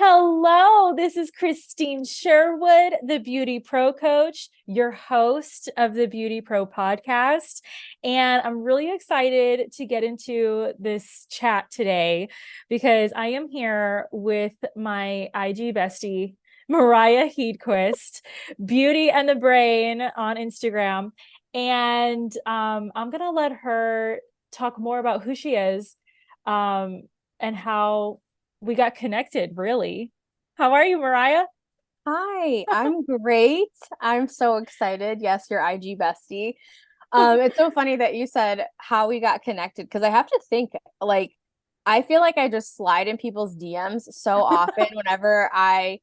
Hello, this is Krystine Sherwood, the Beauty Pro Coach, your host of the BeautyPro Podcast. And I'm really excited to get into this chat today because I am here with my IG bestie, MARIAH HEDQUIST, Beauty and the Brain on Instagram. And I'm going to let her talk more about who she is and how we got connected, really. How are you, MARIAH? Hi, I'm great. I'm so excited. Yes, your IG bestie. It's so funny that you said how we got connected because I have to think I feel like I just slide in people's DMs so often whenever I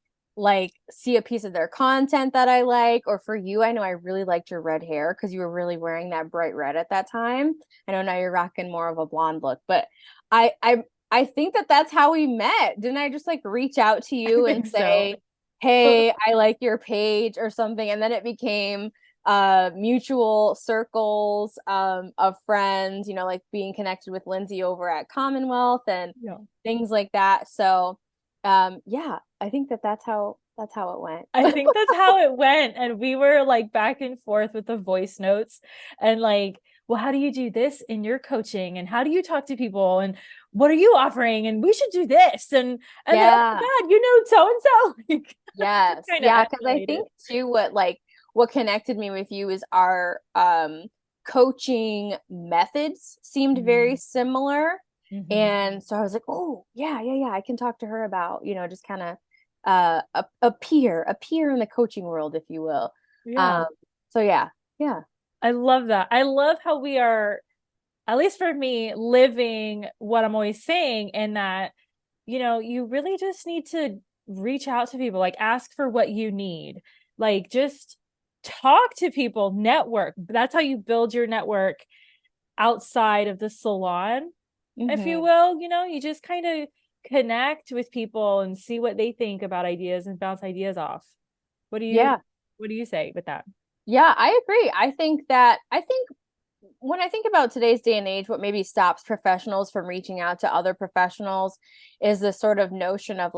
see a piece of their content that I like, or for you, I know I really liked your red hair because you were really wearing that bright red at that time. I know now you're rocking more of a blonde look, but I I I think that that's how we met. Didn't I just reach out to I you and think so. say, "Hey, I like your page" or something, and then it became mutual circles of friends, like being connected with Lindsay over at Commonwealth and Yeah. things like that. So, yeah, I think that that's how it went. I think that's how it went. And we were like back and forth with the voice notes and like, well, how do you do this in your coaching? And how do you talk to people? And what are you offering? And we should do this. And then, oh my Yeah. God, you know, so and so. Like just Yes. kind of Yeah, because I emulated. think too what connected me with you is our coaching methods seemed very similar. Mm-hmm. And so I was like, "Oh, yeah, yeah, yeah, I can talk to her about, just kind of appear in the coaching world, if you will." Yeah. Um so yeah. Yeah. I love that. I love how we are, at least for me, living what I'm always saying, in that, you really just need to reach out to people, like ask for what you need, like just talk to people, network. That's how you build your network outside of the salon, if you Hmm. will. You just kind of connect with people and see what they think about ideas and bounce ideas off. What do you Yeah. what do you say with that? Yeah, I agree. I think when I think about today's day and age, what maybe stops professionals from reaching out to other professionals is this sort of notion of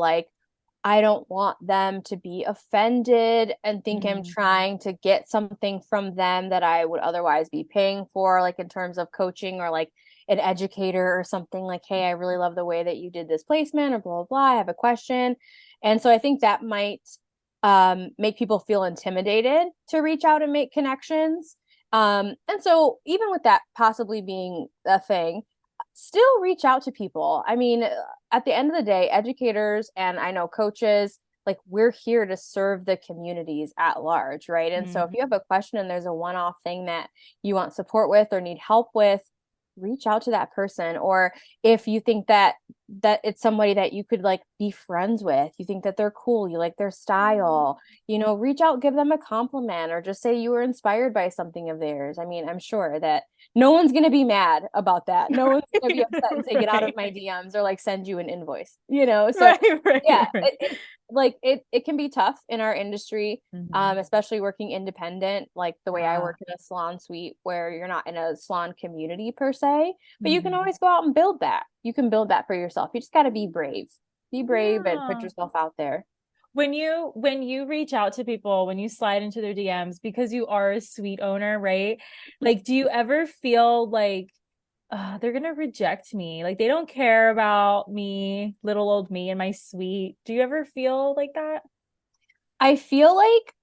I don't want them to be offended and think I'm Mm, trying to get something from them that I would otherwise be paying for, like in terms of coaching or like an educator or something like, hey, I really love the way that you did this placement or blah, blah, blah. I have a question. And so I think that might make people feel intimidated to reach out and make connections. And so even with that possibly being a thing, still reach out to people. I mean, at the end of the day, educators and I know coaches, we're here to serve the communities at large, right? And so if mm. you have a question and there's a one-off thing that you want support with or need help with, reach out to that person. Or if you think that it's somebody that you could be friends with, you think that they're cool, you like their style, reach out, give them a compliment, or just say you were inspired by something of theirs. I mean, I'm sure that no one's going to be mad about that. No one's going to be upset and say, get out of Right. my DMs or send you an invoice, So Right, yeah, right, right. it can be tough in our industry, Mhm. especially working independent, like the way I Yeah. work in a salon suite where you're not in a salon community per se, but you can Mhm. always go out and build that. You can build that for yourself. You just got to be brave. Be brave and put Yeah. yourself out there. When you reach out to people, when you slide into their DMs, because you are a suite owner, right? Like, do you ever feel like they're gonna reject me? Like they don't care about me, little old me and my suite. Do you ever feel like that? I feel like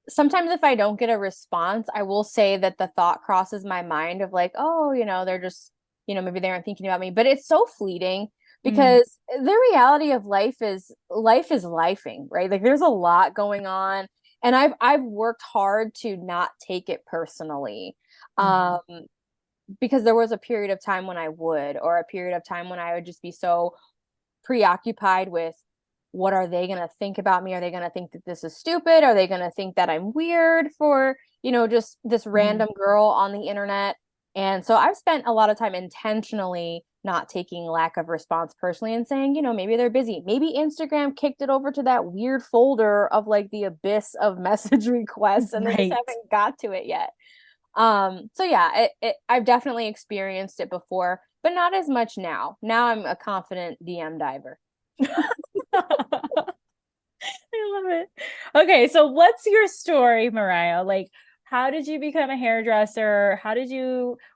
sometimes if I don't get a response, I will say that the thought crosses my mind of oh, they're just, maybe they aren't thinking about me, but it's so fleeting Mm, because the reality of life is lifing, right? Like there's a lot going on, and I've worked hard to not take it personally. mhm. Um, because there was a period of time when I would, or a period of time when I would just be so preoccupied with what are they going to think about me? Are they going to think that this is stupid? Are they going to think that I'm weird for, just this Mhm. random girl on the internet? And so I've spent a lot of time intentionally not taking lack of response personally and saying, maybe they're busy. Maybe Instagram kicked it over to that weird folder of the abyss of message requests and they just Right. haven't got to it yet. So yeah, I've definitely experienced it before, but not as much now. Now I'm a confident DM diver. love it. Okay, so what's your story, MARIAH? Like, how did you become a hairdresser?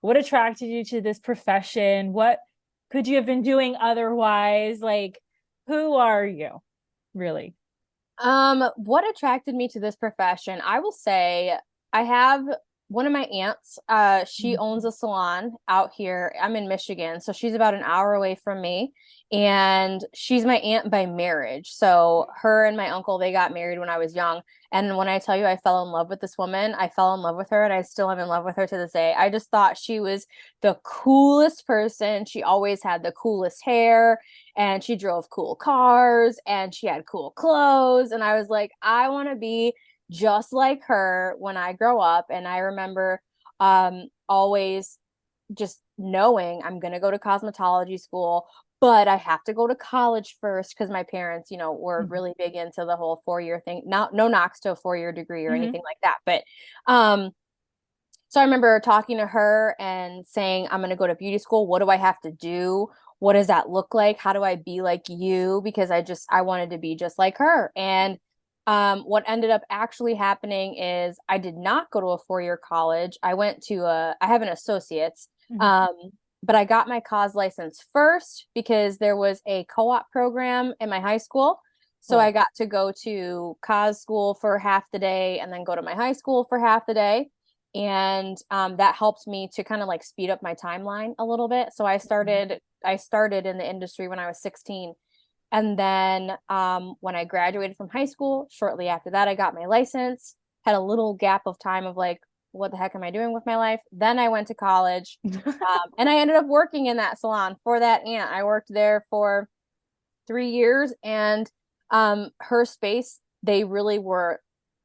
What attracted you to this profession? What could you have been doing otherwise? Like, who are you, really? What attracted me to this profession? I will say I have one of my aunts, she owns a salon out here. I'm in Michigan, so she's about an hour away from me, and she's my aunt by marriage. So her and my uncle, they got married when I was young. And when I tell you I fell in love with this woman, I fell in love with her, and I still am in love with her to this day. I just thought she was the coolest person. She always had the coolest hair, and she drove cool cars, and she had cool clothes. And I was like, I want to be just like her when I grow up. And I remember always just knowing I'm going to go to cosmetology school, but I have to go to college first because my parents, you know, were really big into the whole 4-year thing. No knocks to a 4-year degree or anything like that. But so I remember talking to her and saying, I'm going to go to beauty school. What do I have to do? What does that look like? How do I be like you? Because I wanted to be just like her. And what ended up actually happening is I did not go to a 4-year college. I have an associate's, but I got my cos license first because there was a co-op program in my high school. So I got to go to cos school for half the day and then go to my high school for half the day. And that helped me to kind of like speed up my timeline a little bit. So I started in the industry when I was 16. And then when I graduated from high school, shortly after that, I got my license, had a little gap of time of like, what the heck am I doing with my life? Then I went to college and I ended up working in that salon for that aunt. I worked there for 3 years, and her space, they really were,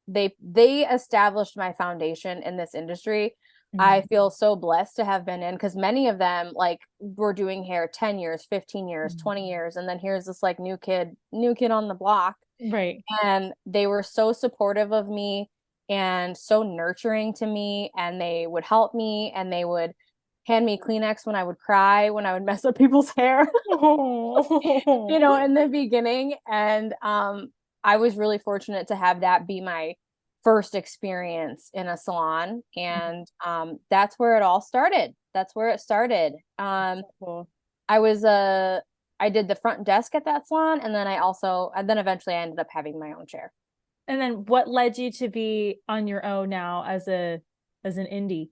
they established my foundation in this industry. I feel so blessed to have been in, because many of them like were doing hair 10 years, 15 years, 20 years. And then here's this like new kid on the block. Right. And they were so supportive of me and so nurturing to me. And they would help me, and they would hand me Kleenex when I would cry, when I would mess up people's hair, you know, in the beginning. And I was really fortunate to have that be my first experience in a salon. And that's where it all started. That's where it started. Cool. I did the front desk at that salon, and then eventually I ended up having my own chair. And then what led you to be on your own now as an indie?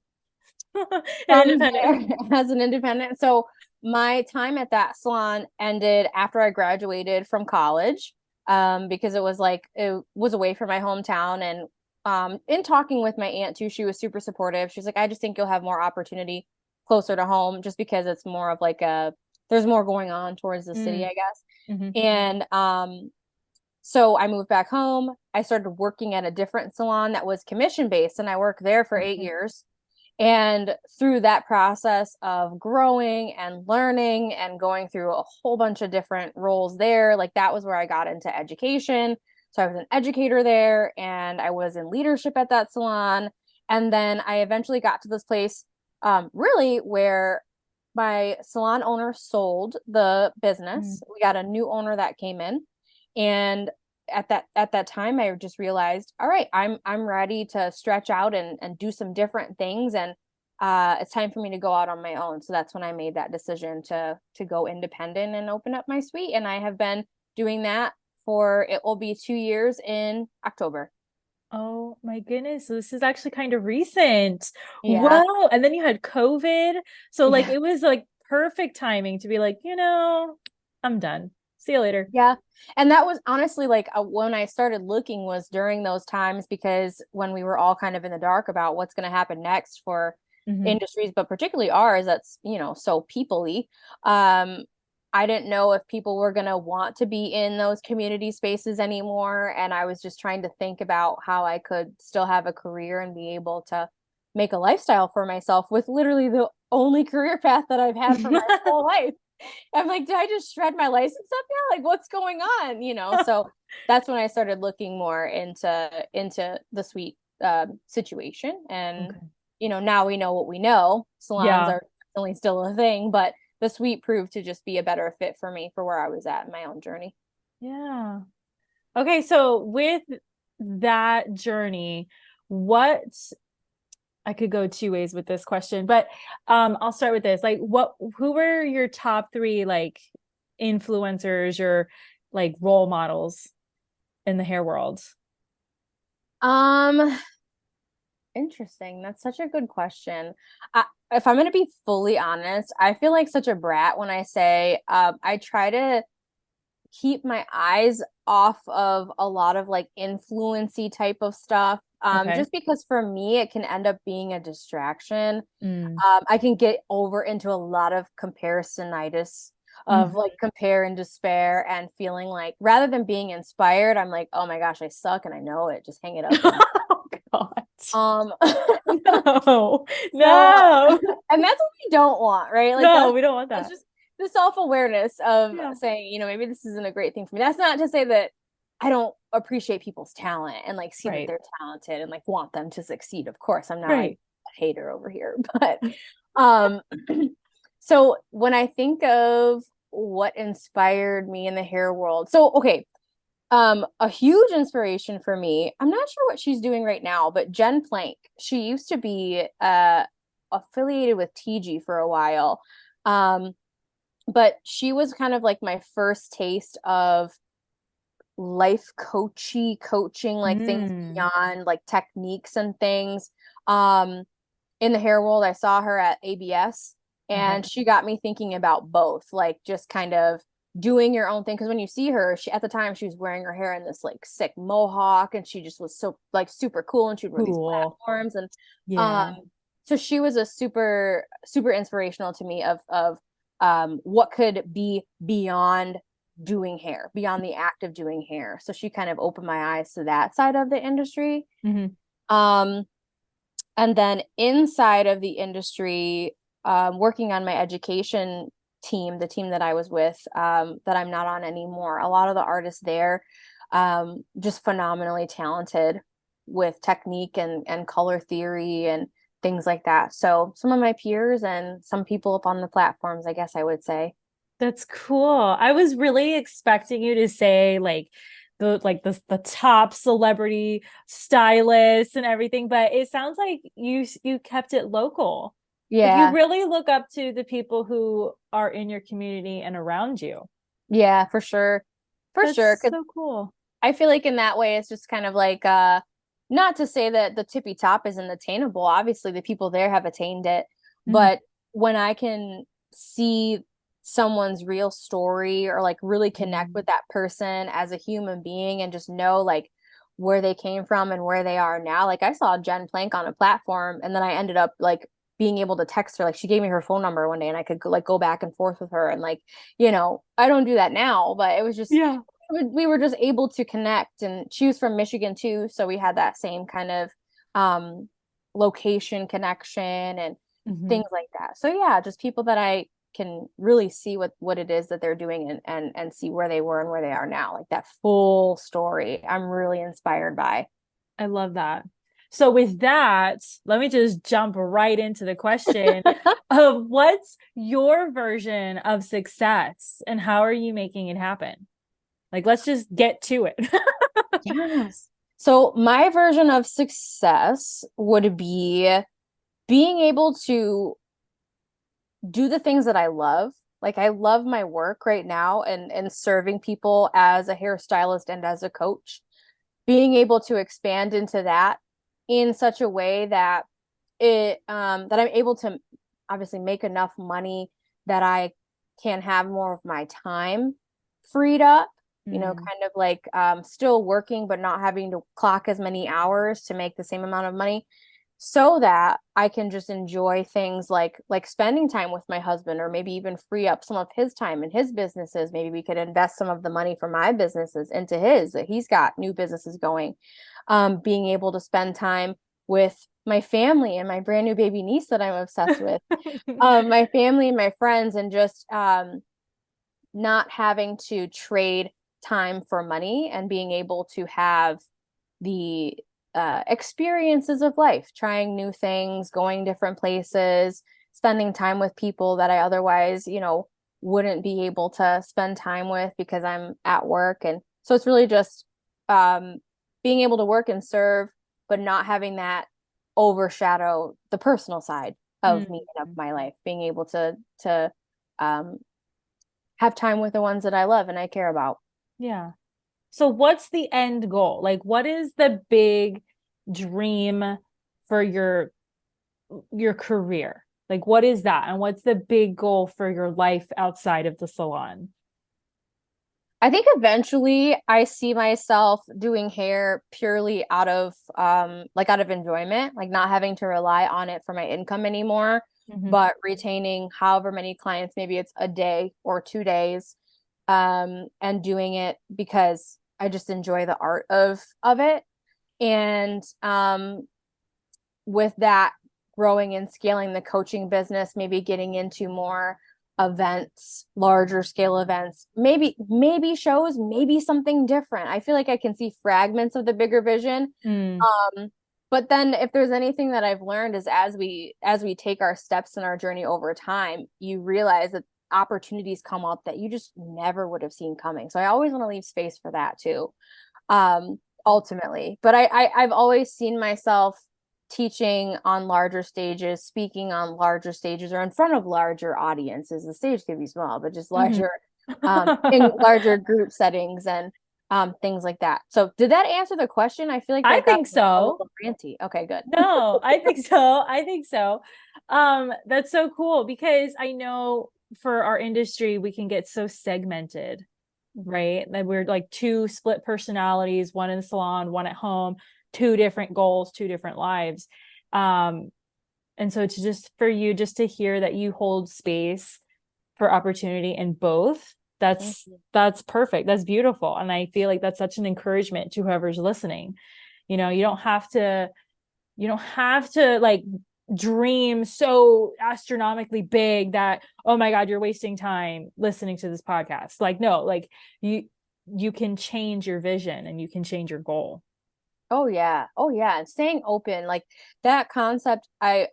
An independent. As an independent. So my time at that salon ended after I graduated from college, because it was away from my hometown. And in talking with my aunt too, she was super supportive. She's like, I just think you'll have more opportunity closer to home, just because it's more of like there's more going on towards the city, I guess. And so I moved back home. I started working at a different salon that was commission based, and I worked there for 8 years. And through that process of growing and learning and going through a whole bunch of different roles there, like that was where I got into education. So I was an educator there, and I was in leadership at that salon. And then I eventually got to this place, really where my salon owner sold the business. We got a new owner that came in, and at that time, I just realized, all right, I'm ready to stretch out and do some different things, and it's time for me to go out on my own. So that's when I made that decision to go independent and open up my suite, and I have been doing that it will be 2 years in October. Oh my goodness. So this is actually kind of recent. Yeah. Wow. And then you had COVID. So like it was like perfect timing to be like, I'm done. See you later. Yeah. And that was honestly like when I started looking was during those times, because when we were all kind of in the dark about what's going to happen next for industries, but particularly ours, that's, so people-y. I didn't know if people were going to want to be in those community spaces anymore. And I was just trying to think about how I could still have a career and be able to make a lifestyle for myself with literally the only career path that I've had for my whole life. I'm like, did I just shred my license up now? Like, what's going on? So that's when I started looking more into the suite situation. And, now we know what we know. Salons are definitely still a thing, but the suite proved to just be a better fit for me for where I was at in my own journey. Yeah. Okay, so with that journey, what I could go two ways with this question, but I'll start with this. Like who were your top three like influencers or like role models in the hair world? Um, Interesting. That's such a good question. If I'm going to be fully honest, I feel like such a brat when I say I try to keep my eyes off of a lot of like influency type of stuff. Okay. Just because for me, it can end up being a distraction. Mm. I can get over into a lot of comparisonitis of Mhm. like compare and despair and feeling like rather than being inspired, I'm like, oh my gosh, I suck and I know it. Just hang it up and Oh God. um No. so No. and that's what we don't want, right? Like No, we don't want that's that. just the self-awareness of Yeah. saying, maybe this isn't a great thing for me. That's not to say that I don't appreciate people's talent and like see that Right. they're talented and like want them to succeed. Of course, I'm not like Right. a hater over here, but um so when I think of what inspired me in the hair world. So okay, a huge inspiration for me. I'm not sure what she's doing right now, but Jen Plank. She used to be affiliated with TG for a while. Um, but she was kind of like my first taste of life coaching, like things Mm. beyond like techniques and things. Um, in the hair world, I saw her at ABS Okay. and she got me thinking about both, like just kind of doing your own thing. Because when you see her, she at the time she was wearing her hair in this like sick mohawk and she just was so like super cool and she'd wear these Cool. platforms and Yeah. um so she was a super inspirational to me of what could be beyond doing hair, beyond the act of doing hair. So she kind of opened my eyes to that side of the industry. Hmm. Um and then inside of the industry, working on my education team, the team that I was with, that I'm not on anymore, a lot of the artists there, just phenomenally talented with technique and color theory and things like that. So some of my peers and some people up on the platforms, I guess I would say. That's cool. I was really expecting you to say the top celebrity stylists and everything, but it sounds like you kept it local. Like you Yeah, really look up to the people who are in your community and around you. yeah, for sure. For sure. That's 'Cause so cool. I feel like in that way, it's just kind of like not to say that the tippy top isn't attainable. Obviously, the people there have attained it. Mhm. But when I can see someone's real story or like really connect Mm. with that person as a human being and just know like where they came from and where they are now. Like I saw Jen Plank on a platform and then I ended up like being able to text her. Like she gave me her phone number one day and I could like go back and forth with her and like, I don't do that now, but it was just Yeah. we were just able to connect and she was from Michigan too, so we had that same kind of um location connection and Mhm. things like that. So yeah, just people that I can really see what it is that they're doing and see where they were and where they are now, like that full story. I'm really inspired by. I love that. So with that, let me just jump right into the question of what's your version of success and how are you making it happen? Like, let's just get to it. Yes. So my version of success would be being able to do the things that I love. Like I love my work right now and serving people as a hairstylist and as a coach. Being able to expand into that in such a way that that I'm able to obviously make enough money that I can have more of my time freed up, Mm. kind of like still working but not having to clock as many hours to make the same amount of money so that I can just enjoy things like spending time with my husband or maybe even free up some of his time in his businesses. Maybe we could invest some of the money from my businesses into his that he's got new businesses going. Being able to spend time with my family and my brand new baby niece that I'm obsessed with, my family and my friends, and just not having to trade time for money and being able to have the experiences of life, trying new things, going different places, spending time with people that I otherwise, wouldn't be able to spend time with because I'm at work. And so it's really just being able to work and serve, but not having that overshadow the personal side of me and of my life, being able to um, have time with the ones that I love and I care about. Yeah. So what's the end goal? Like, what is the big dream for your career? Like, what is that? And what's the big goal for your life outside of the salon? I think eventually I see myself doing hair purely out of out of enjoyment, like not having to rely on it for my income anymore, but retaining however many clients, maybe it's a day or 2 days, and doing it because I just enjoy the art of it. And with that, growing and scaling the coaching business, maybe getting into more events, larger scale events, maybe shows, maybe something different. I feel like I can see fragments of the bigger vision. But then if there's anything that I've learned is as we take our steps in our journey over time, you realize that opportunities come up that you just never would have seen coming. So I always want to leave space for that too. Ultimately, but I've always seen myself teaching on larger stages, speaking on larger stages or in front of larger audiences. The stage could be small, but just larger, in larger group settings and things like that. So did that answer the question? I feel like I that got think a so. little ranty. Okay, good. No, I think so. I think so. That's so cool because I know for our industry, we can get so segmented, right? That we're like two split personalities, one in the salon, one at home, two different goals, two different lives. And so it's just for you just to hear that you hold space for opportunity in both. That's perfect. That's beautiful. And I feel like that's such an encouragement to whoever's listening. You know, you don't have to like dream so astronomically big that, oh my God, you're wasting time listening to this podcast. Like, no, like you can change your vision and you can change your goal. Oh yeah. Oh yeah. And staying open, like that concept, I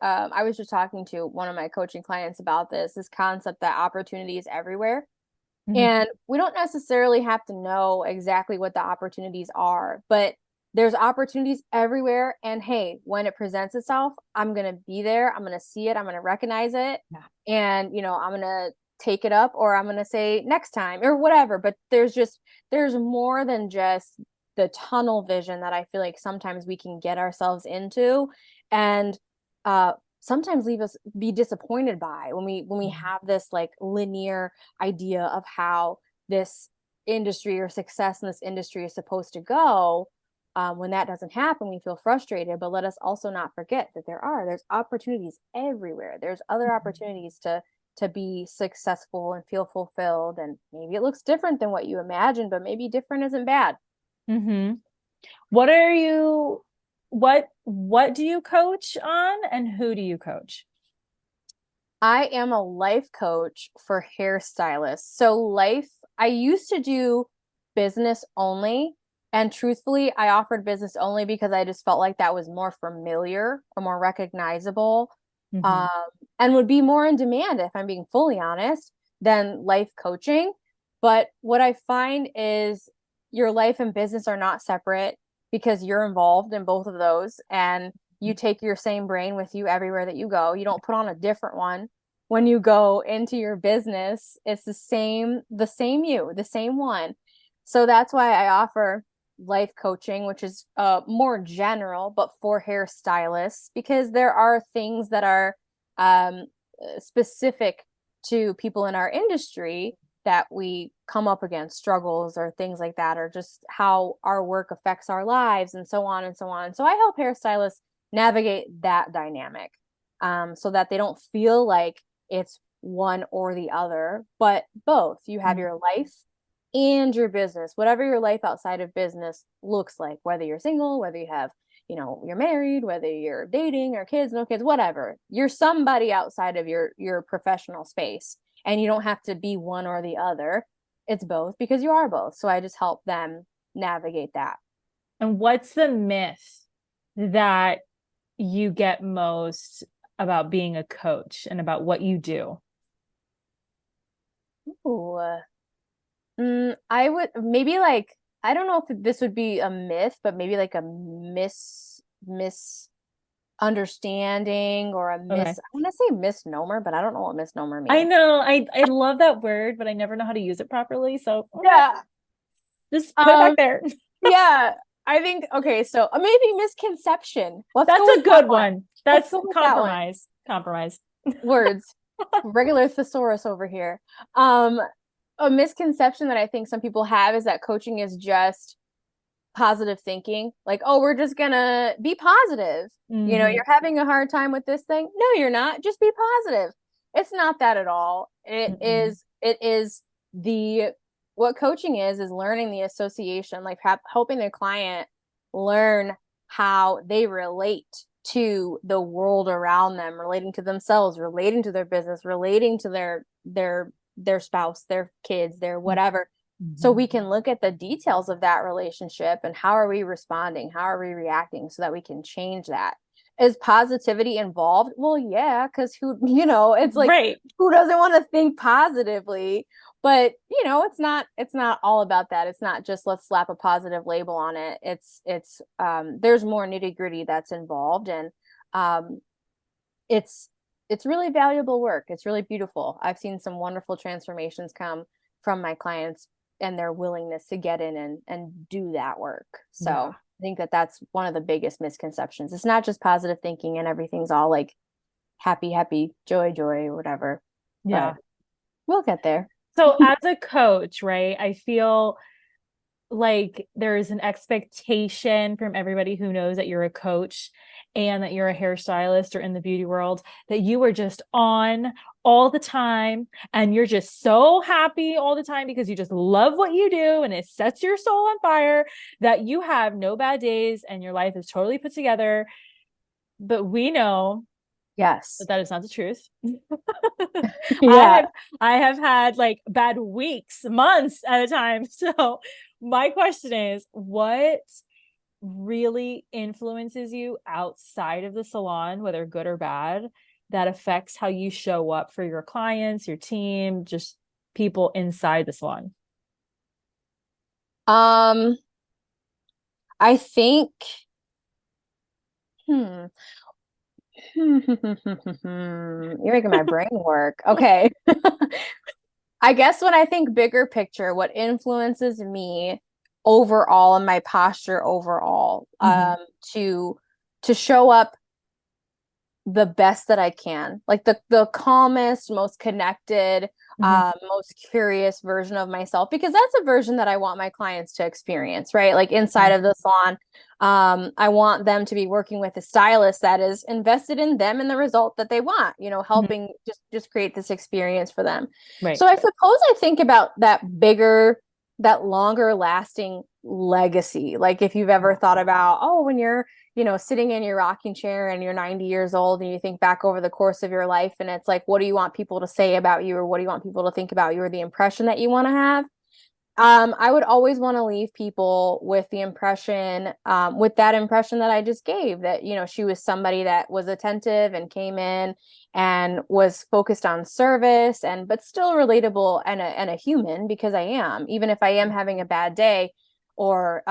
was just talking to one of my coaching clients about this concept that opportunity is everywhere. And we don't necessarily have to know exactly what the opportunities are, but there's opportunities everywhere. And hey, when it presents itself, I'm going to be there. I'm going to see it. I'm going to recognize it. Yeah. And, I'm going to take it up or I'm going to say next time or whatever. But there's more than just the tunnel vision that I feel like sometimes we can get ourselves into and sometimes leave us be disappointed by when we have this like linear idea of how this industry or success in this industry is supposed to go. When that doesn't happen, we feel frustrated, but let us also not forget that there's opportunities everywhere. There's other opportunities to be successful and feel fulfilled. And maybe it looks different than what you imagined, but maybe different isn't bad. What are you what do you coach on and who do you coach? I am a life coach for hairstylists. So I used to do business only. And truthfully, I offered business only because I just felt like that was more familiar or more recognizable, and would be more in demand, if I'm being fully honest, than life coaching. But what I find is your life and business are not separate because you're involved in both of those and you take your same brain with you everywhere that you go. You don't put on a different one when you go into your business. It's the same you, the same one. So that's why I offer life coaching, which is more general, but for hairstylists, because there are things that are specific to people in our industry that we come up against, struggles or things like that, or just how our work affects our lives and so on and so on. So I help hairstylists navigate that dynamic, so that they don't feel like it's one or the other, but both. You have your life and your business, whatever your life outside of business looks like, whether you're single, whether you have, you're married, whether you're dating or kids, no kids, whatever. You're somebody outside of your professional space. And you don't have to be one or the other. It's both because you are both. So I just help them navigate that. And what's the myth that you get most about being a coach and about what you do? Ooh. I would maybe like I don't know if this would be a myth, but maybe like a misunderstanding or Okay. I want to say misnomer, but I don't know what misnomer I means. know. I love that word, but I never know how to use it properly. So Yeah. just put it back Um, there. yeah, I think, okay, so maybe misconception. Let's That's go a with that good one. one. Let's That's go with that one. compromise. Compromise. Words. Regular thesaurus over here. Um, a misconception that I think some people have is that coaching is just positive thinking. Like, oh, we're just gonna be positive. Hmm. You're having a hard time with this thing. No, you're not. Just be positive. It's not that at all. Hmm. It is the what coaching is learning the association, like helping their client learn how they relate to the world around them, relating to themselves, relating to their business, relating to their spouse, their kids, their whatever. So Hmm. we can look at the details of that relationship and how are we responding? How are we reacting so that we can change that? Is positivity involved? Well, yeah, because it's like Right. who doesn't want to think positively? But it's not all about that. It's not just let's slap a positive label on it. It's there's more nitty-gritty that's involved, and um it's it's really valuable work. It's really beautiful. I've seen some wonderful transformations come from my clients and their willingness to get in and do that work. Yeah. So I think that that's one of the biggest misconceptions. It's not just positive thinking and everything's all like happy, happy, joy, joy, whatever. But Yeah. we'll get there. So as a coach, right, I feel like there's an expectation from everybody who knows that you're a coach and that you're a hairstylist or in the beauty world that you are just on all the time and you're just so happy all the time because you just love what you do and it sets your soul on fire, that you have no bad days and your life is totally put together. But we know Yes. that that is not the truth. I Yeah. have I have had like bad weeks, months at a time. So my question is, what really influences you outside of the salon, whether good or bad, that affects how you show up for your clients, your team, just people inside the salon? Um, I think, hmm. You're making my brain work. Okay. I guess when I think bigger picture, what influences me overall and my posture overall, Mm-hmm. to show up the best that I can, like the calmest, most connected, Mm-hmm. most curious version of myself, because that's a version that I want my clients to experience, right? Like inside of the salon, I want them to be working with a stylist that is invested in them and the result that they want, Mm-hmm. helping just create this experience for them. Right. So I suppose I think about that longer lasting legacy. Like if you've ever thought about, oh, when you're sitting in your rocking chair and you're 90 years old and you think back over the course of your life and it's like, what do you want people to say about you or what do you want people to think about you or the impression that you want to have? I would always want to leave people with the impression, with that impression that I just gave, that, she was somebody that was attentive and came in and was focused on service but still relatable and a human, because I am, even if I am having a bad day or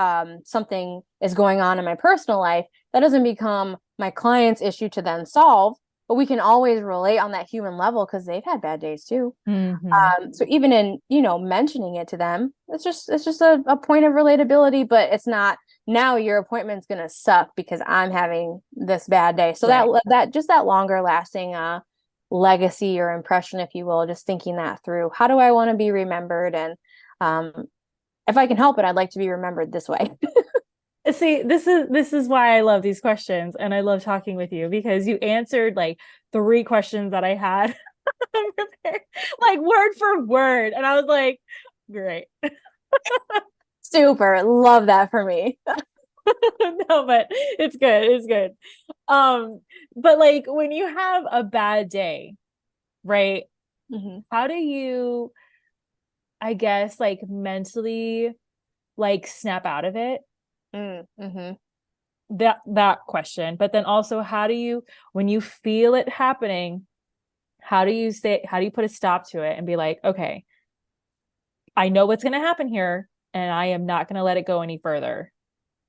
something is going on in my personal life, that doesn't become my client's issue to then solve, but we can always relate on that human level because they've had bad days too. Mm-hmm. So even in, mentioning it to them, it's just a point of relatability, but it's not now your appointment's gonna suck because I'm having this bad day. So Right. that longer lasting legacy or impression, if you will, just thinking that through. How do I want to be remembered? And if I can help it, I'd like to be remembered this way. See, this is why I love these questions and I love talking with you, because you answered like three questions that I had prepared, like word for word. And I was like, great. Super. Love that for me. No, but it's good. It's good. Um, but like when you have a bad day, right? Mm-hmm. How do you, I guess, like mentally like snap out of it? Mm-hmm. That question. But then also, how do you, when you feel it happening, how do you put a stop to it and be like, okay, I know what's going to happen here and I am not going to let it go any further.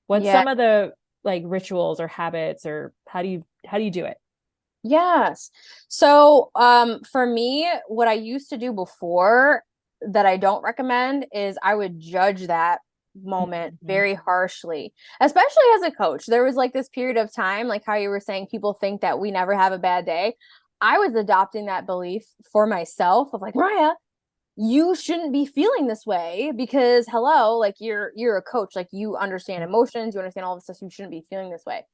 What's Yeah. some of the like rituals or habits, or how do you do it? Yes. So, for me, what I used to do before that I don't recommend is I would judge that moment Mhm. very harshly, especially as a coach. There was like this period of time, like how you were saying, people think that we never have a bad day. I was adopting that belief for myself of like, Mariah, you shouldn't be feeling this way because hello, like you're a coach, like you understand emotions, you understand all this stuff, you shouldn't be feeling this way.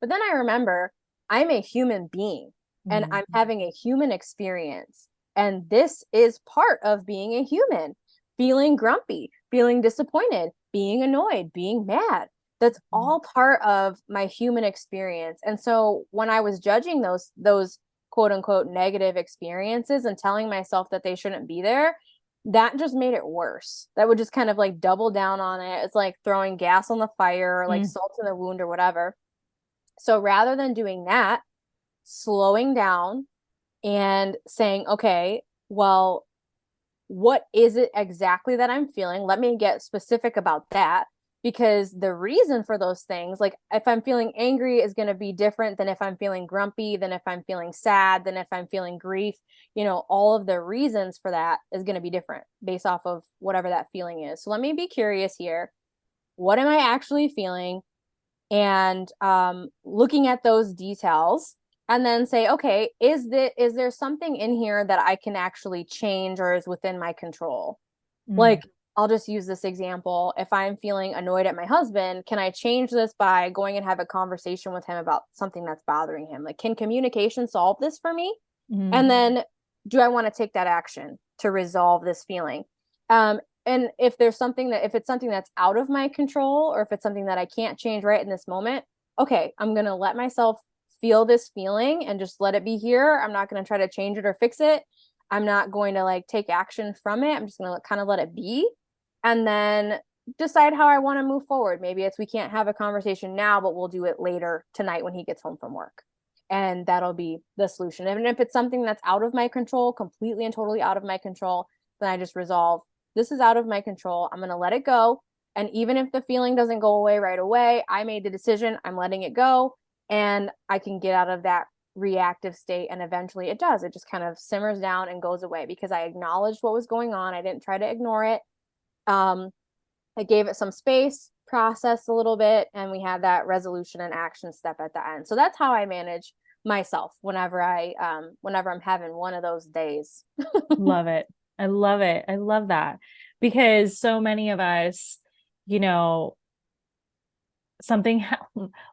But then I remember I'm a human being and I'm Mhm. having a human experience. And this is part of being a human, feeling grumpy, feeling disappointed, being annoyed, being mad. That's all part of my human experience. And so when I was judging those quote unquote negative experiences and telling myself that they shouldn't be there, that just made it worse. That would just kind of like double down on it. It's like throwing gas on the fire or like Mm. salt in the wound or whatever. So rather than doing that, slowing down and saying, okay, well, what is it exactly that I'm feeling? Let me get specific about that, because the reason for those things, like if I'm feeling angry, is going to be different than if I'm feeling grumpy, than if I'm feeling sad, than if I'm feeling grief. All of the reasons for that is going to be different based off of whatever that feeling is. So let me be curious here. What am I actually feeling? And looking at those details, and then say, okay, is there something in here that I can actually change or is within my control? Mm. Like, I'll just use this example. If I'm feeling annoyed at my husband, can I change this by going and have a conversation with him about something that's bothering him? Like, can communication solve this for me? Mm. And then do I want to take that action to resolve this feeling? And if it's something that's out of my control, or if it's something that I can't change right in this moment, okay, I'm going to let myself feel this feeling and just let it be here. I'm not going to try to change it or fix it. I'm not going to like take action from it. I'm just going to kind of let it be, and then decide how I want to move forward. Maybe it's we can't have a conversation now, but we'll do it later tonight when he gets home from work. And that'll be the solution. And if it's something that's out of my control, completely and totally out of my control, then I just resolve, this is out of my control. I'm going to let it go. And even if the feeling doesn't go away right away, I made the decision, I'm letting it go, and I can get out of that reactive state. And eventually it does. It just kind of simmers down and goes away because I acknowledged what was going on. I didn't try to ignore it. Um, I gave it some space, processed a little bit, and we had that resolution and action step at the end. So that's how I manage myself whenever I'm having one of those days. Love it. I love it. I love that, because so many of us, you know, something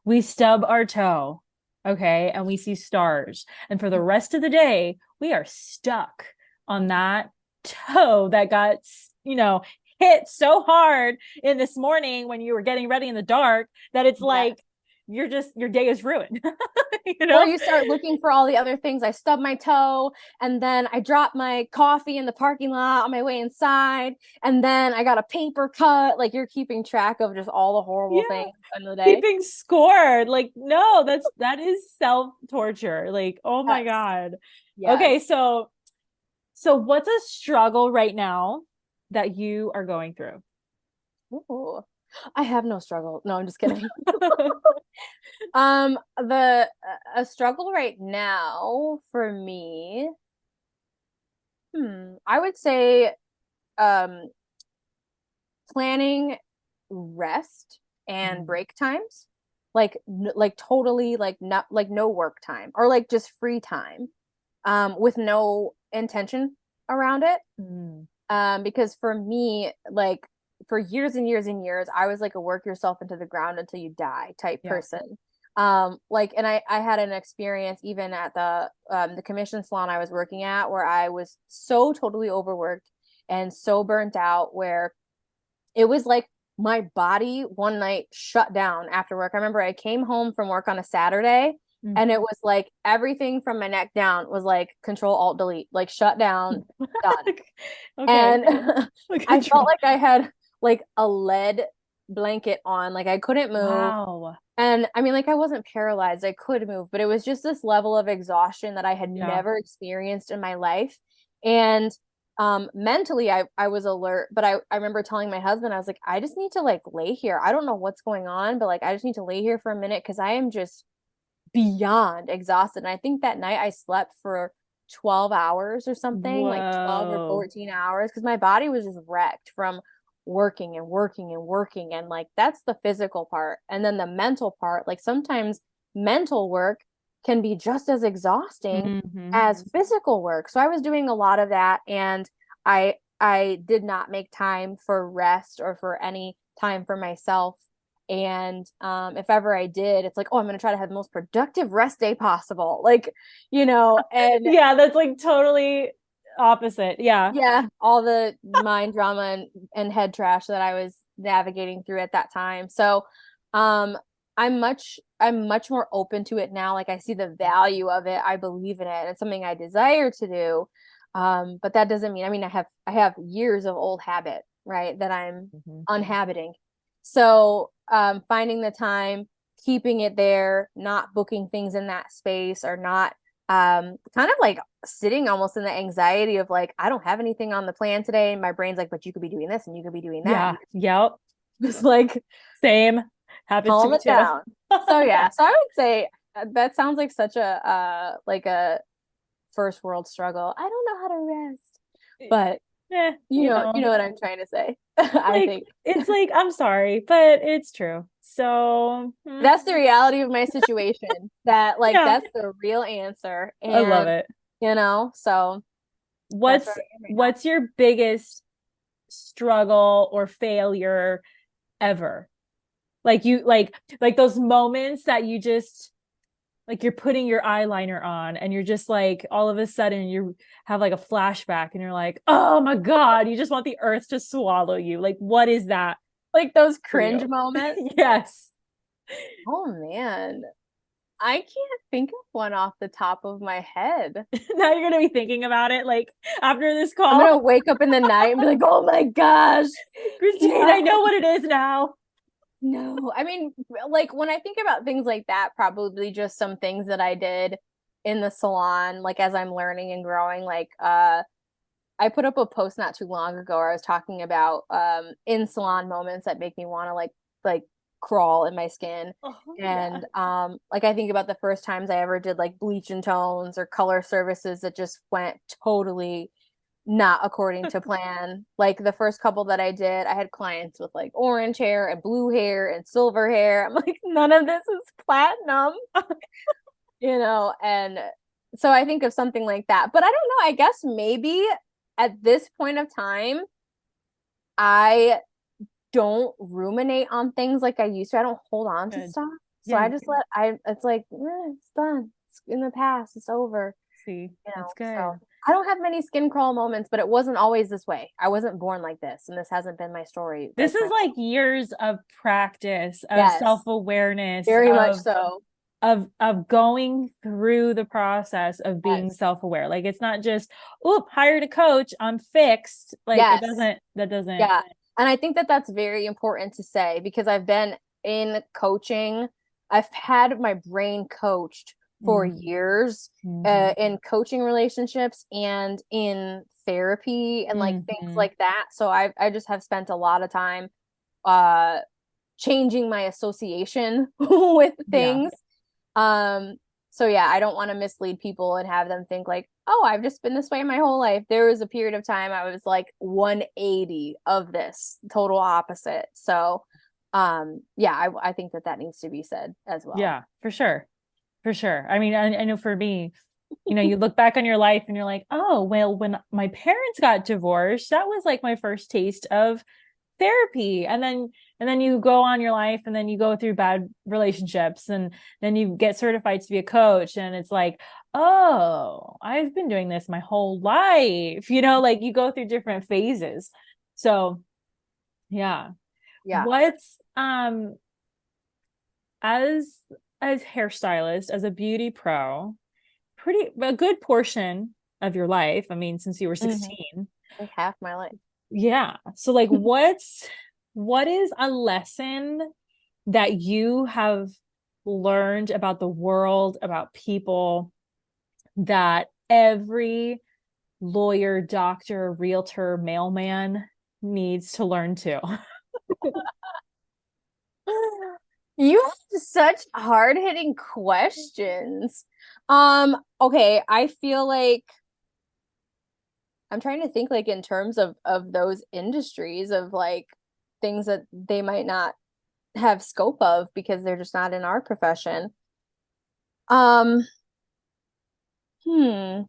we stub our toe, okay, and we see stars, and for the rest of the day we are stuck on that toe that got, you know, hit so hard in this morning when you were getting ready in the dark that it's Yeah. like your day is ruined. you Or know you start looking for all the other things. I stubbed my toe, and then I dropped my coffee in the parking lot on my way inside, and then I got a paper cut. Like, you're keeping track of just all the horrible Yeah, things in the day. keeping score. Like, no, that is self torture. Like, oh my Yes. god. Okay, Yes. so what's a struggle right now that you are going through? Ooh, I have no struggle. No, I'm just kidding. The a struggle right now for me, I would say um planning rest and Mm. break times, like totally, like not like no work time, or like just free time, with no intention around it. Mm. Because for me, like, for years and years and years, I was like a work yourself into the ground until you die type Yeah. person. Like, and I had an experience even at the commission salon I was working at, where I was so totally overworked and so burnt out, where it was like my body one night shut down after work. I remember I came home from work on a Saturday, Mm. and it was like everything from my neck down was like control alt delete, like shut down, done. Okay. And I felt Control. like I had like a lead blanket on, like I couldn't move. Wow. And I mean, like, I wasn't paralyzed, I could move, but it was just this level of exhaustion that I had Yeah. never experienced in my life. And mentally I was alert, but I remember telling my husband, I was like, I just need to like lay here. I don't know what's going on, but like I just need to lay here for a minute because I am just beyond exhausted. And I think that night I slept for 12 hours or something, like 12 or Whoa. 14 hours, because my body was just wrecked from working and working and working. And like that's the physical part. And then the mental part, like sometimes mental work can be just as exhausting Mm-hmm. as physical work. So I was doing a lot of that, and I did not make time for rest or for any time for myself. And if ever I did, it's like, oh, I'm going to try to have the most productive rest day possible. Like, and Yeah, that's like totally opposite. Yeah. yeah, all the mind drama and head trash that I was navigating through at that time. So, um, I'm much more open to it now. Like I see the value of it. I believe in it. It's something I desire to do. But that doesn't mean, I mean, I have years of old habit, right, that I'm Mm-hmm. unhabiting. So, finding the time, keeping it there, not booking things in that space, or not kind of like sitting almost in the anxiety of like, I don't have anything on the plan today. And my brain's like, but you could be doing this and you could be doing that. Yeah. Yep. Just like Same. Happens to calm me it too. down. So yeah, so I would say that sounds like such a like a first world struggle. I don't know how to rest, but Yeah, you know what I'm trying to say. I like think it's like, I'm sorry, but it's true. So, that's the reality of my situation. That like yeah, that's the real answer. I love And it. so that's where What's I am right now. what's your biggest struggle or failure ever? Like like those moments that you just like you're putting your eyeliner on and you're just like all of a sudden you have like a flashback and you're like, oh my God, you just want the earth to swallow you. Like, what is that Like those for cringe you? moments. Yes. Oh man, I can't think of one off the top of my head. Now you're gonna be thinking about it like after this I'm call. gonna wake up in the night and be like, oh my gosh, Krystine, I no, know what it is now. no. I mean, like when I think about things like that, probably just some things that I did in the salon, like as I'm learning and growing. Like, I put up a post not too long ago where I was talking about in salon moments that make me want to like crawl in my skin. Oh yeah. And like I think about the first times I ever did like bleach and tones or color services that just went totally not according to plan. Like the first couple that I did, I had clients with like orange hair and blue hair and silver hair. I'm like, none of this is platinum, and so I think of something like that. But I don't know, I guess maybe at this point of time, I don't ruminate on things like I used to. I don't hold on to Good. stuff. So Yeah, I just it's like, it's done. It's in the past. It's over, see, that's So good. I don't have many skin crawl moments, but it wasn't always this way. I wasn't born like this, and this hasn't been my story This like is my like years of practice, of yes, self-awareness, very much so. of going through the process of being Yes. self-aware. Like it's not just, oop, hired a coach, I'm fixed. Like it Yes. doesn't, that doesn't. Yeah. And I think that that's very important to say because I've been in coaching. I've had my brain coached for years Mm-hmm. in coaching relationships and in therapy and like things Mm-hmm. like that. So I just have spent a lot of time uh changing my association with Yeah. things. Um, so yeah, I don't want to mislead people and have them think like, oh, I've just been this way my whole life. There was a period of time I was like 180 of this, total opposite. So, yeah, I think that needs to be said as well. Yeah, for sure. For sure. I mean, I know for me, you look back on your life and you're like, oh, well, when my parents got divorced, that was like my first taste of therapy. And then you go on your life and then you go through bad relationships and then you get certified to be a coach. And it's like, oh, I've been doing this my whole life. Like you go through different phases. So yeah. Yeah. What's as hairstylist, as a beauty pro, pretty a good portion of your life. I mean, since you were Mm-hmm. 16. Like half my life. Yeah. So like what is a lesson that you have learned about the world, about people that every lawyer, doctor, realtor, mailman needs to learn too? You have such hard-hitting questions. Okay, I feel like I'm trying to think like in terms of those industries of like things that they might not have scope of because they're just not in our profession. Um, it's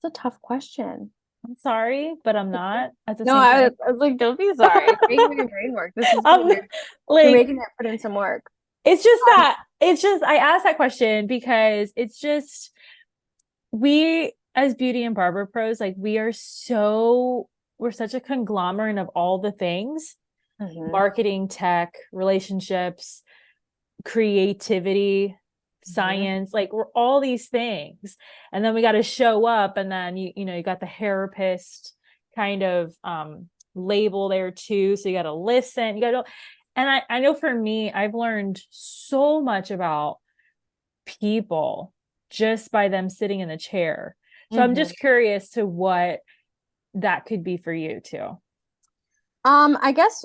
a tough question. I'm sorry, but I'm not at the No, same time. I was like, don't be sorry. Make my brain work. This is Um, good. You're like making it put in some work. it's just I asked that question because it's just we as beauty and barber pros, like we're such a conglomerate of all the things, marketing, tech, relationships, creativity, science, like we're all these things. And then we got to show up, and then you got the therapist kind of label there too. So you got to listen, you got to, and I know for me, I've learned so much about people just by them sitting in the chair. So I'm just curious to what that could be for you too. I guess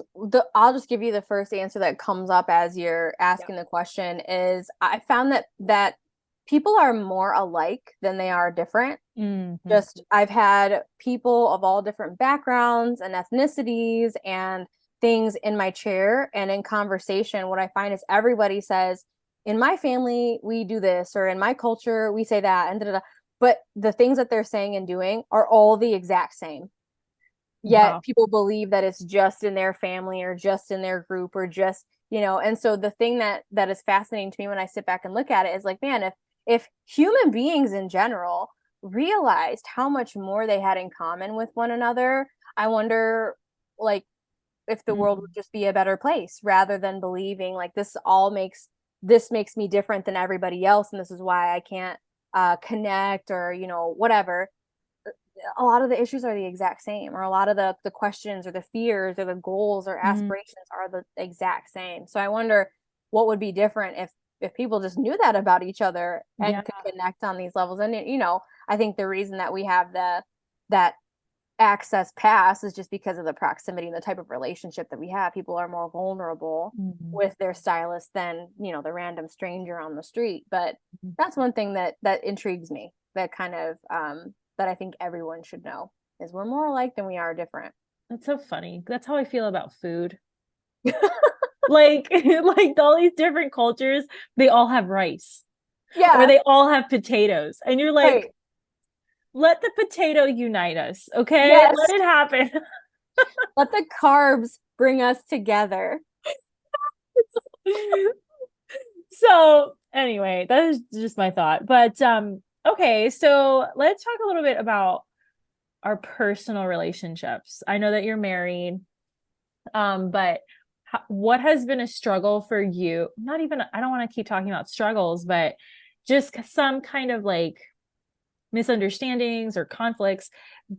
I'll just give you the first answer that comes up as you're asking the question is I found that people are more alike than they are different. Just I've had people of all different backgrounds and ethnicities and things in my chair and in conversation. What I find is everybody says, in my family, we do this, or in my culture, we say that, and da-da-da. But the things that they're saying and doing are all the exact same. Yet people believe that it's just in their family or just in their group or just, and so the thing that is fascinating to me when I sit back and look at it is like, man, if human beings in general realized how much more they had in common with one another, I wonder like if the world would just be a better place rather than believing like this makes me different than everybody else and this is why I can't connect or whatever. A lot of the issues are the exact same, or a lot of the questions or the fears or the goals or aspirations are the exact same. So I wonder what would be different if people just knew that about each other and could connect on these levels. And I think the reason that we have that access pass is just because of the proximity and the type of relationship that we have. People are more vulnerable with their stylist than the random stranger on the street. But that's one thing that intrigues me, that kind of that I think everyone should know, is we're more alike than we are different. That's so funny. That's how I feel about food. like all these different cultures, they all have rice. Yeah. Or they all have potatoes. And you're like, right. Let the potato unite us, okay? Yes. Let it happen. Let the carbs bring us together. So anyway, that is just my thought. But okay, so let's talk a little bit about our personal relationships. I know that you're married, but what has been a struggle for you? Not even, I don't want to keep talking about struggles, but just some kind of like misunderstandings or conflicts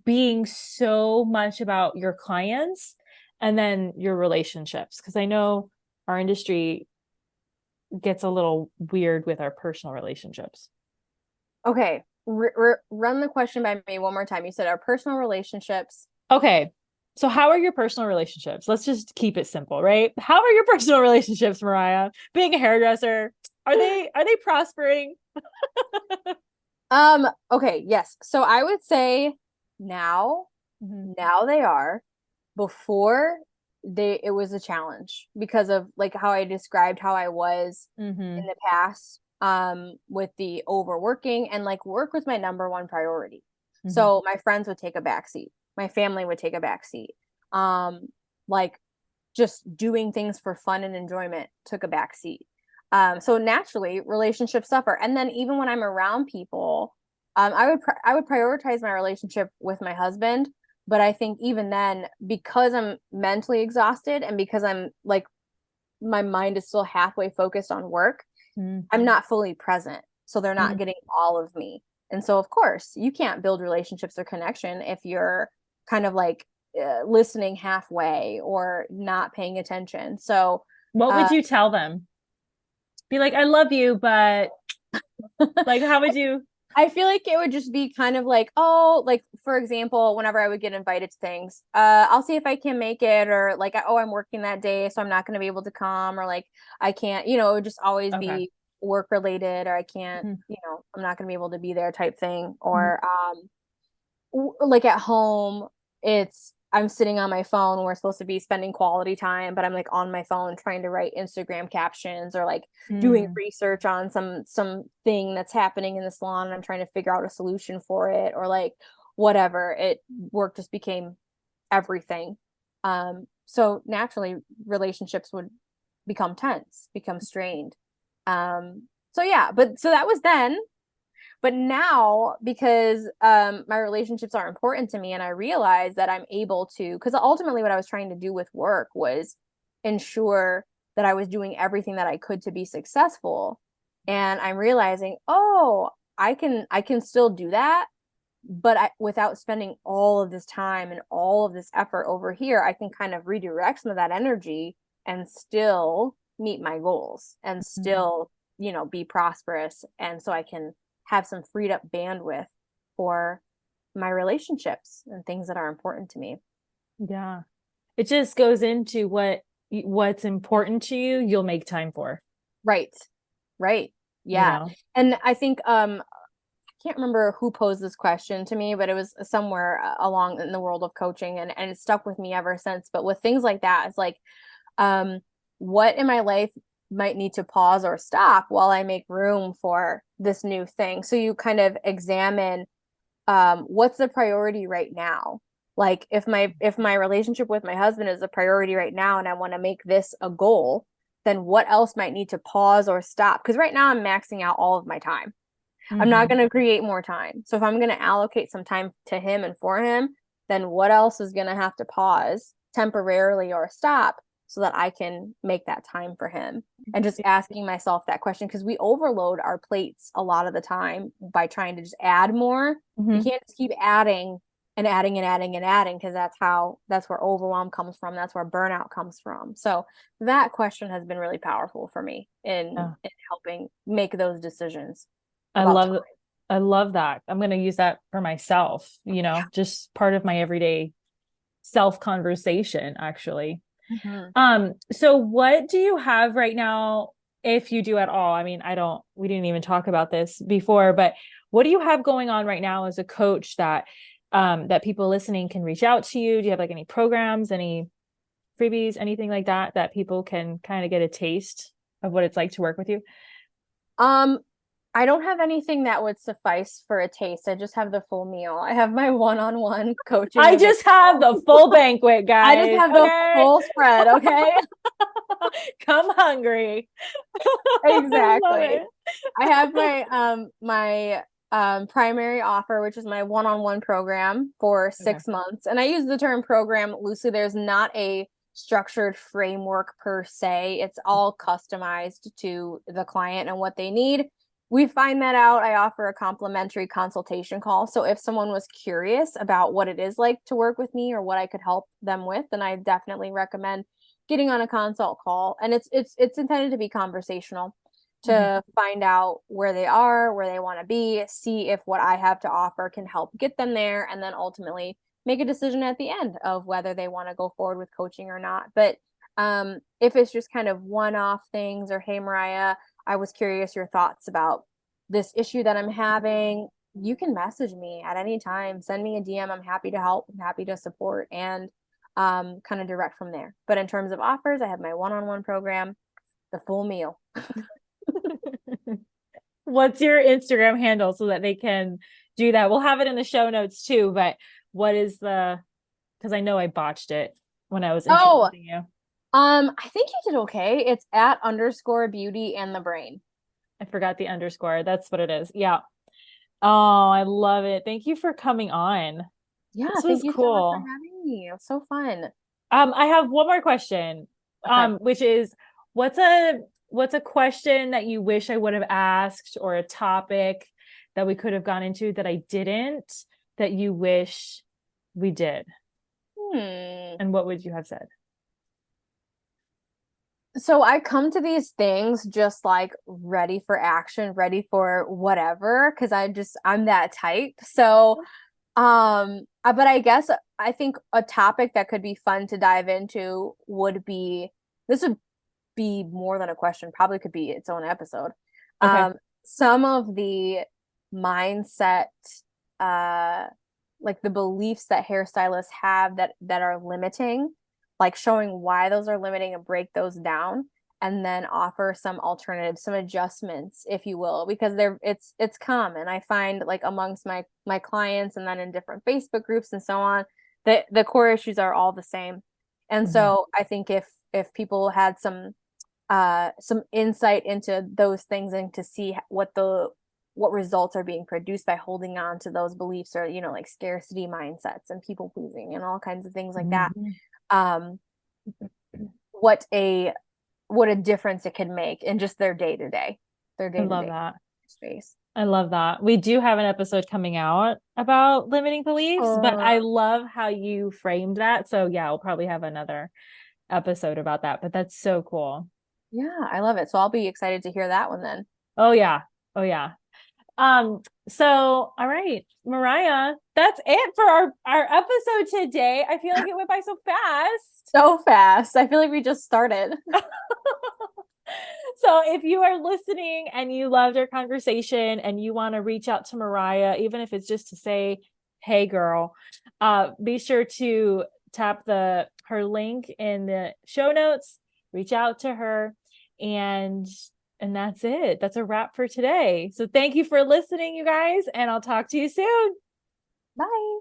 being so much about your clients and then your relationships. Because I know our industry gets a little weird with our personal relationships. Okay. Run the question by me one more time. You said our personal relationships. Okay. So how are your personal relationships? Let's just keep it simple, right? How are your personal relationships, MARIAH? Being a hairdresser, are they prospering? Okay, yes. So I would say now they are. Before it was a challenge because of like how I described how I was in the past with the overworking, and like work was my number one priority. So my friends would take a backseat. My family would take a backseat. Like just doing things for fun and enjoyment took a backseat. So naturally relationships suffer. And then even when I'm around people, I would prioritize my relationship with my husband. But I think even then, because I'm mentally exhausted and because I'm like, my mind is still halfway focused on work, I'm not fully present. So they're not getting all of me. And so, of course, you can't build relationships or connection if you're kind of like listening halfway or not paying attention. So what would you tell them? Be like, I love you, but like, how would you? I feel like it would just be kind of like, oh, like for example, whenever I would get invited to things, I'll see if I can make it, or like, oh, I'm working that day, so I'm not going to be able to come, or like I can't, it would just always Okay. be work related, or I can't, Mhm. I'm not going to be able to be there type thing, Mhm. or like at home, I'm sitting on my phone. We're supposed to be spending quality time, but I'm like on my phone trying to write Instagram captions, or like doing Mm. research on some thing that's happening in the salon, and I'm trying to figure out a solution for it, or like whatever. Work just became everything. So naturally relationships would become tense, become strained. So yeah, but so that was then. But now, because my relationships are important to me, and I realize that I'm able to, because ultimately what I was trying to do with work was ensure that I was doing everything that I could to be successful. And I'm realizing, oh, I can still do that, but without spending all of this time and all of this effort over here, I can kind of redirect some of that energy and still meet my goals, and Mhm. still, be prosperous. And so I can have some freed up bandwidth for my relationships and things that are important to me. Yeah. It just goes into what's important to you, you'll make time for, Right. Right. you Yeah. know. And I think I can't remember who posed this question to me, but it was somewhere along in the world of coaching, and it stuck with me ever since. But with things like that, it's like, um, what in my life might need to pause or stop while I make room for this new thing? So you kind of examine, what's the priority right now? Like if my relationship with my husband is a priority right now, and I want to make this a goal, then what else might need to pause or stop? Because right now I'm maxing out all of my time. I'm not Mhm. going to create more time. So if I'm going to allocate some time to him and for him, then what else is going to have to pause temporarily or stop so that I can make that time for him? And just asking myself that question, because we overload our plates a lot of the time by trying to just add more. You Mhm. can't just keep adding and adding and adding and adding, because that's where overwhelm comes from. That's where burnout comes from. So that question has been really powerful for me Yeah. in helping make those decisions I about time. love I love that. I'm going to use that for myself, just part of my everyday self conversation actually. Mhm. So what do you have right now, if you do at all? I mean, we didn't even talk about this before, but what do you have going on right now as a coach that people listening can reach out to you? Do you have like any programs, any freebies, anything like that people can kind of get a taste of what it's like to work with you? Um, I don't have anything that would suffice for a taste. I just have the full meal. I have my one-on-one coaching I just have available. the full banquet, I just guys. have the Okay. full spread, okay? Come hungry. I love Exactly. it. I have my primary offer, which is my one-on-one program for Okay. 6 months. And I use the term program loosely. There's not a structured framework per se. It's all customized to the client and what they need. We find that out. I offer a complimentary consultation call. So if someone was curious about what it is like to work with me or what I could help them with, then I definitely recommend getting on a consult call. And it's intended to be conversational, Mhm. to find out where they are, where they want to be, see if what I have to offer can help get them there, and then ultimately make a decision at the end of whether they want to go forward with coaching or not. But if it's just kind of one-off things, or hey, MARIAH, I was curious your thoughts about this issue that I'm having, you can message me at any time, send me a DM. I'm happy to help, I'm happy to support, and kind of direct from there. But in terms of offers, I have my one-on-one program, the full meal. What's your Instagram handle so that they can do that? We'll have it in the show notes too, but what is because I know I botched it when I was Oh, introducing you. I think you did okay. It's at underscore beauty and the brain. I forgot the underscore. That's what it is. Yeah. Oh, I love it. Thank you for coming on. Yeah, This thank was you so much for cool. having me. It was so fun. I have one more question, Okay. which is what's a question that you wish I would have asked, or a topic that we could have gone into that I didn't, that you wish we did? Hmm. And what would you have said? So I come to these things just like ready for action, ready for whatever, because I'm that type. So but I guess I think a topic that could be fun to dive into would be, this would be more than a question, probably could be its own episode. Okay. Some of the mindset, uh, like the beliefs that hairstylists have that are limiting, like showing why those are limiting and break those down, and then offer some alternatives, some adjustments, if you will, because it's common. I find like amongst my clients and then in different Facebook groups and so on, the core issues are all the same. And Mhm. so I think if people had some insight into those things and to see what results are being produced by holding on to those beliefs, or like scarcity mindsets and people pleasing and all kinds of things like that, Mhm. um what a difference it can make in just their day to day, their I day to love day that. space. I love that. We do have an episode coming out about limiting beliefs, but I uh, love how you framed that. So yeah, we'll probably have another episode about that, but that's so cool. yeah, I love it, so I'll be excited to hear that one then. Oh yeah. Oh yeah. So all right, Mariah, that's it for our episode today. I feel like it went by so fast. So fast, I feel like we just started. So if you are listening and you loved our conversation and you want to reach out to Mariah, even if it's just to say, hey girl, be sure to tap her link in the show notes, reach out to her, and that's it. That's a wrap for today. So thank you for listening, you guys, and I'll talk to you soon. Bye.